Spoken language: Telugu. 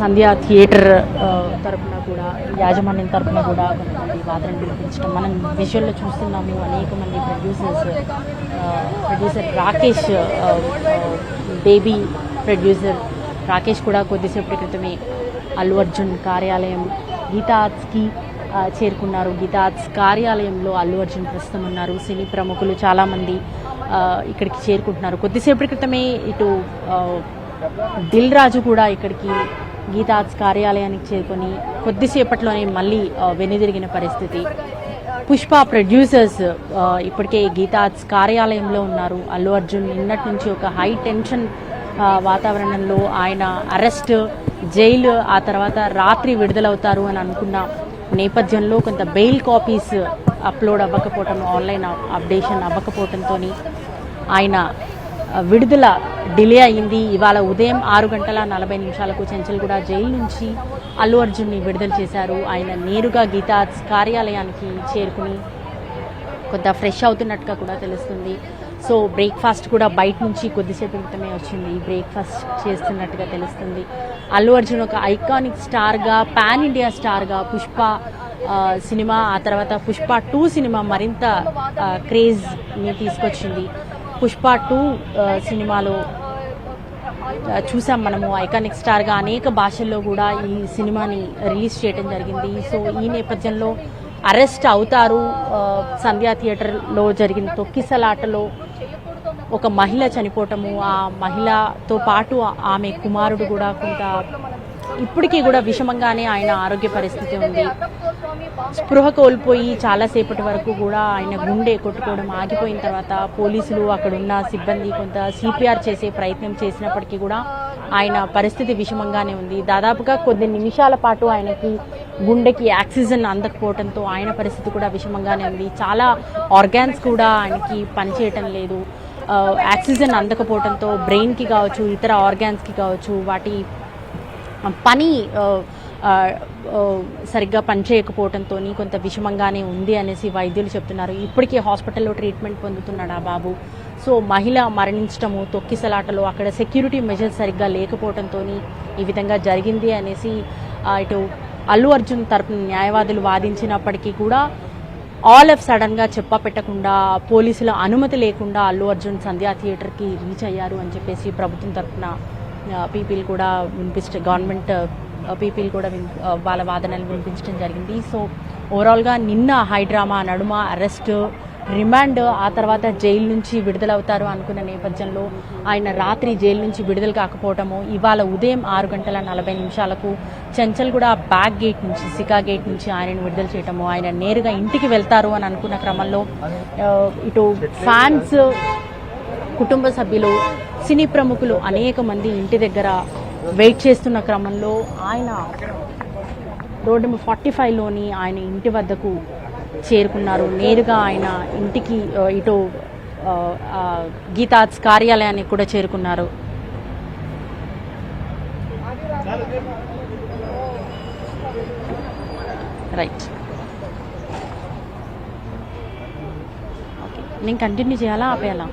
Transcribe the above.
సంధ్య థియేటర్ తరపున కూడా యాజమాన్యం తరపున కూడా కొంతమంది వాదనలు వినిపించడం మనం విజువల్లో చూస్తున్నాము. అనేక మంది producer Rakesh, baby producer Rakesh కూడా కొద్దిసేపటి క్రితమే అల్లు అర్జున్ కార్యాలయం గీతా ఆర్ట్స్కి చేరుకున్నారు. గీతా ఆర్ట్స్ కార్యాలయంలో అల్లు అర్జున్ ప్రస్తుతం ఉన్నారు. సినీ ప్రముఖులు చాలామంది ఇక్కడికి చేరుకుంటున్నారు. కొద్దిసేపటి క్రితమే ఇటు దిల్ రాజు కూడా ఇక్కడికి గీతా ఆర్ట్స్ కార్యాలయానికి చేరుకొని కొద్దిసేపట్లోనే మళ్ళీ వెనుదిరిగిన పరిస్థితి. పుష్ప ప్రొడ్యూసర్స్ ఇప్పటికే గీతా ఆర్ట్స్ కార్యాలయంలో ఉన్నారు. అల్లు అర్జున్ నిన్నటి నుంచి ఒక హై టెన్షన్ వాతావరణంలో ఆయన అరెస్ట్, జైలు, ఆ తర్వాత రాత్రి విడుదలవుతారు అని అనుకున్న నేపథ్యంలో కొంత బెయిల్ కాపీస్ అప్లోడ్ అవ్వకపోవటం, ఆన్లైన్ అప్డేషన్ అవ్వకపోవడంతో ఆయన విడుదల డిలే అయింది. ఇవాళ ఉదయం 6:40 చెంచల్గూడ జైలు నుంచి అల్లు అర్జున్ని విడుదల చేశారు. ఆయన నేరుగా గీతా ఆర్ట్స్ కార్యాలయానికి చేరుకుని కొంత ఫ్రెష్ అవుతున్నట్టుగా కూడా తెలుస్తుంది. సో బ్రేక్ఫాస్ట్ కూడా బయట నుంచి కొద్దిసేపు క్రితమే వచ్చింది. బ్రేక్ఫాస్ట్ చేస్తున్నట్టుగా తెలుస్తుంది. అల్లు అర్జున్ ఒక ఐకానిక్ స్టార్గా, పాన్ ఇండియా స్టార్గా పుష్ప సినిమా, ఆ తర్వాత పుష్ప 2 సినిమా మరింత క్రేజ్ని తీసుకొచ్చింది. పుష్ప 2 సినిమాలో చూసాం మనము ఐకానిక్ స్టార్గా అనేక భాషల్లో కూడా ఈ సినిమాని రిలీజ్ చేయడం జరిగింది. సో ఈ నేపథ్యంలో అరెస్ట్ అవుతారు. సంధ్యా థియేటర్లో జరిగిన తొక్కిసలాటలో ఒక మహిళ చనిపోవటము, ఆ మహిళతో పాటు ఆమె కుమారుడు కూడా కొంత ఇప్పటికీ కూడా విషమంగానే ఆయన ఆరోగ్య పరిస్థితి ఉంది. స్పృహ కోల్పోయి చాలాసేపటి వరకు కూడా ఆయన గుండె కొట్టుకోవడం ఆగిపోయిన తర్వాత పోలీసులు, అక్కడున్న సిబ్బంది కొంత సిపిఆర్ చేసే ప్రయత్నం చేసినప్పటికీ కూడా ఆయన పరిస్థితి విషమంగానే ఉంది. దాదాపుగా కొద్ది నిమిషాల పాటు ఆయనకి గుండెకి ఆక్సిజన్ అందకపోవడంతో ఆయన పరిస్థితి కూడా విషమంగానే ఉంది. చాలా ఆర్గాన్స్ కూడా ఆయనకి పనిచేయటం లేదు. ఆక్సిజన్ అందకపోవడంతో బ్రెయిన్కి కావచ్చు, ఇతర ఆర్గాన్స్కి కావచ్చు, వాటి పని సరిగ్గా పనిచేయకపోవడంతో కొంత విషమంగానే ఉంది అనేసి వైద్యులు చెప్తున్నారు. ఇప్పటికీ హాస్పిటల్లో ట్రీట్మెంట్ పొందుతున్నాడు ఆ బాబు. సో మహిళ మరణించడము, తొక్కిసలాటలో అక్కడ సెక్యూరిటీ మెజర్స్ సరిగ్గా లేకపోవడంతో ఈ విధంగా జరిగింది అనేసి ఇటు అల్లు అర్జున్ తరపున న్యాయవాదులు వాదించినప్పటికీ కూడా ఆల్ ఆఫ్ సడన్గా చెప్పపెట్టకుండా, పోలీసుల అనుమతి లేకుండా అల్లు అర్జున్ సంధ్యా థియేటర్కి రీచ్ అయ్యారు అని చెప్పేసి ప్రభుత్వం తరపున పీపీలు కూడా గవర్నమెంట్ పీపీలు కూడా వాళ్ళ వాదనలు వినిపించడం జరిగింది. సో ఓవరాల్గా నిన్న హైడ్రామా నడుమ అరెస్ట్, రిమాండ్, ఆ తర్వాత జైలు నుంచి విడుదలవుతారు అనుకున్న నేపథ్యంలో ఆయన రాత్రి జైలు నుంచి విడుదల కాకపోవటము, ఇవాళ ఉదయం 6:40 చెంచల్గూడ బ్యాక్ గేట్ నుంచి, సికా గేట్ నుంచి ఆయనను విడుదల చేయటము, ఆయన నేరుగా ఇంటికి వెళ్తారు అని అనుకున్న క్రమంలో ఇటు ఫ్యాన్స్, కుటుంబ సభ్యులు, సినీ ప్రముఖులు అనేక మంది ఇంటి దగ్గర వెయిట్ చేస్తున్న క్రమంలో ఆయన రోడ్ నెంబర్ 45లోని ఆయన ఇంటి వద్దకు చేరుకున్నారు. నేరుగా ఆయన ఇంటికి ఇటు గీతా ఆర్ట్స్ కార్యాలయానికి కూడా చేరుకున్నారు. రైట్, ఓకే, నేను కంటిన్యూ చేయాలా ఆపేయాలా?